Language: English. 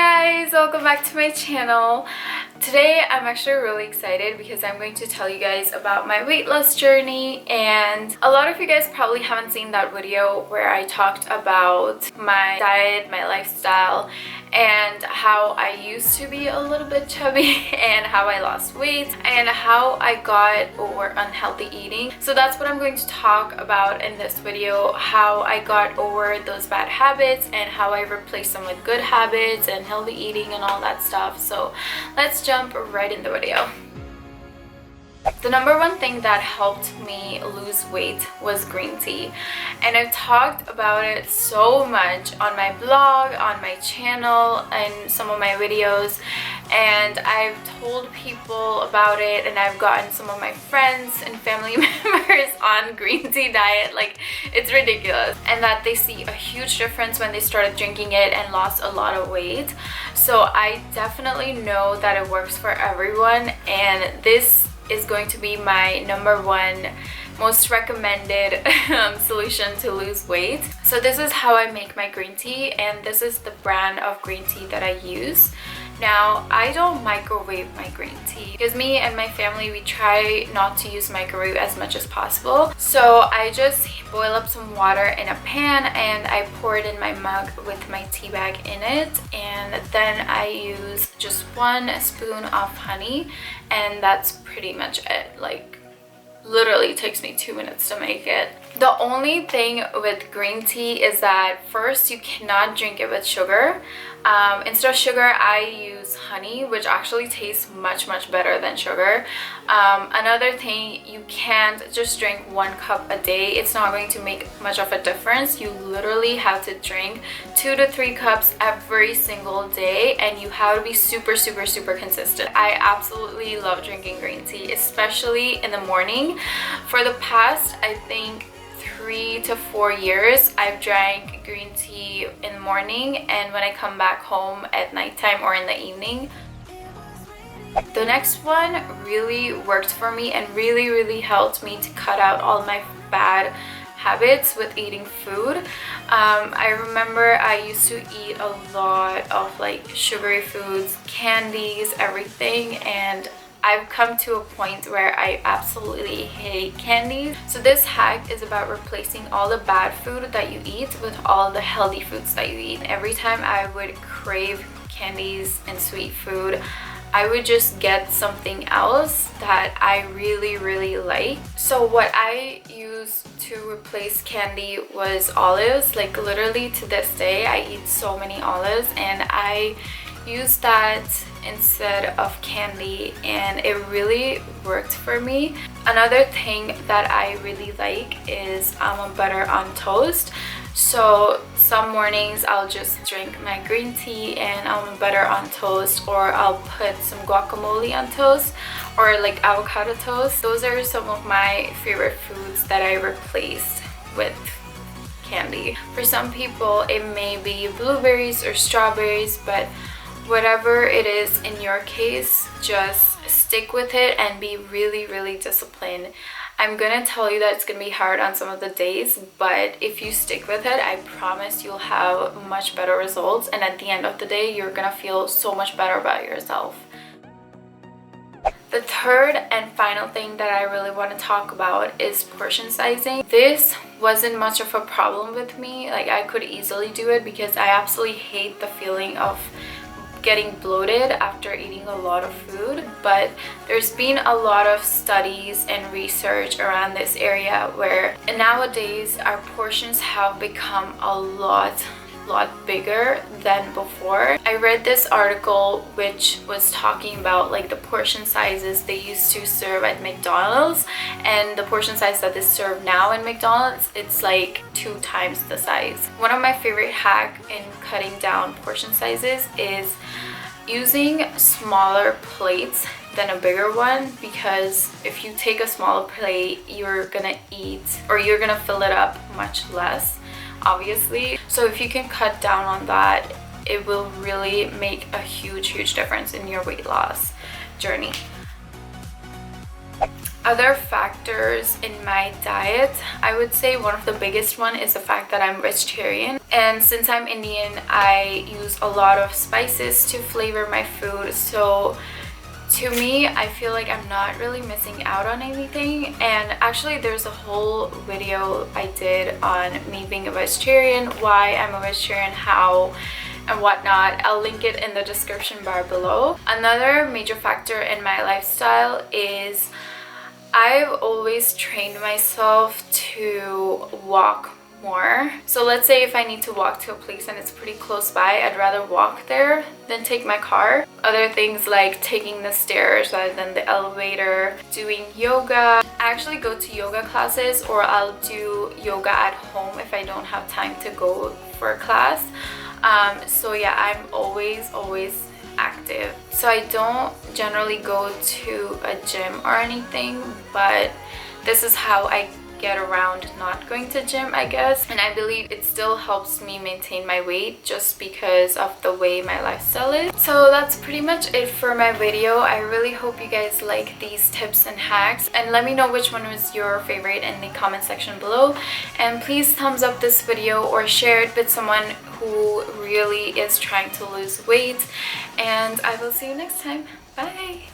guys, welcome back to my channel. Today I'm actually really excited because I'm going to tell you guys about my weight loss journey, and a lot of you guys probably haven't seen that video where I talked about my diet, my lifestyle, and how I used to be a little bit chubby and how I lost weight and how I got over unhealthy eating. So that's what I'm going to talk about in this video, how I got over those bad habits and how I replaced them with good habits and healthy eating and all that stuff. So let's jump right in the video. The number one thing that helped me lose weight was green tea, and I've talked about it so much on my blog, on my channel, and some of my videos, and I've told people about it, and I've gotten some of my friends and family members on green tea diet. Like, it's ridiculous, and that they see a huge difference when they started drinking it and lost a lot of weight. So I definitely know that it works for everyone, and this is going to be my number one most recommended solution to lose weight. So this is how I make my green tea, and this is the brand of green tea that I use. Now, I don't microwave my green tea because me and my family, we try not to use microwave as much as possible. So I just boil up some water in a pan and I pour it in my mug with my tea bag in it, and then I use just 1 spoon of honey, and that's pretty much it. Like, literally takes me 2 minutes to make it. The only thing with green tea is that first, you cannot drink it with sugar. Instead of sugar, I use honey, which actually tastes much better than sugar. Another thing, you can't just drink 1 cup a day. It's not going to make much of a difference. You literally have to drink 2 to 3 cups every single day, and you have to be super consistent. I absolutely love drinking green tea, especially in the morning. For the past, I think, 3 to 4 years, I've drank green tea in the morning and when I come back home at nighttime or in the evening. The next one really worked for me and really helped me to cut out all my bad habits with eating food. I remember I used to eat a lot of like sugary foods, candies, everything, and I've come to a point where I absolutely hate candies. So this hack is about replacing all the bad food that you eat with all the healthy foods that you eat. Every time I would crave candies and sweet food, I would just get something else that I really like. So what I used to replace candy was olives. Like, literally to this day, I eat so many olives, and I use that instead of candy, and it really worked for me. Another thing that I really like is almond butter on toast. So some mornings I'll just drink my green tea and almond butter on toast, or I'll put some guacamole on toast, or like avocado toast. Those are some of my favorite foods that I replaced with candy. For some people it may be blueberries or strawberries, but whatever it is in your case, just stick with it and be really disciplined. I'm gonna tell you that it's gonna be hard on some of the days, but if you stick with it, I promise you'll have much better results, and at the end of the day, you're gonna feel so much better about yourself. The third and final thing that I really want to talk about is portion sizing. This wasn't much of a problem with me. Like, I could easily do it because I absolutely hate the feeling of getting bloated after eating a lot of food, but there's been a lot of studies and research around this area where nowadays our portions have become a lot bigger than before. I read this article which was talking about like the portion sizes they used to serve at McDonald's and the portion size that they serve now in McDonald's. It's like 2 times the size. One of my favorite hack in cutting down portion sizes is using smaller plates than a bigger one, because if you take a smaller plate, you're gonna eat, or you're gonna fill it up much less, obviously. So if you can cut down on that, it will really make a huge difference in your weight loss journey. Other factors in my diet, I would say one of the biggest one is the fact that I'm vegetarian, And since I'm Indian, I use a lot of spices to flavor my food, so to me, I feel like I'm not really missing out on anything. And actually there's a whole video I did on me being a vegetarian, why I'm a vegetarian, how and whatnot. I'll link it in the description bar below. Another major factor in my lifestyle is I've always trained myself to walk more. So let's say if I need to walk to a place and it's pretty close by, I'd rather walk there than take my car. Other things like taking the stairs rather than the elevator, doing yoga. I actually go to yoga classes, or I'll do yoga at home if I don't have time to go for a class. So yeah, I'm always active. So I don't generally go to a gym or anything, but this is how I get around not going to gym, I guess. And I believe it still helps me maintain my weight just because of the way my lifestyle is. So that's pretty much it for my video. I really hope you guys like these tips and hacks, and let me know which one was your favorite in the comment section below. And please thumbs up this video or share it with someone who really is trying to lose weight, and I will see you next time. Bye.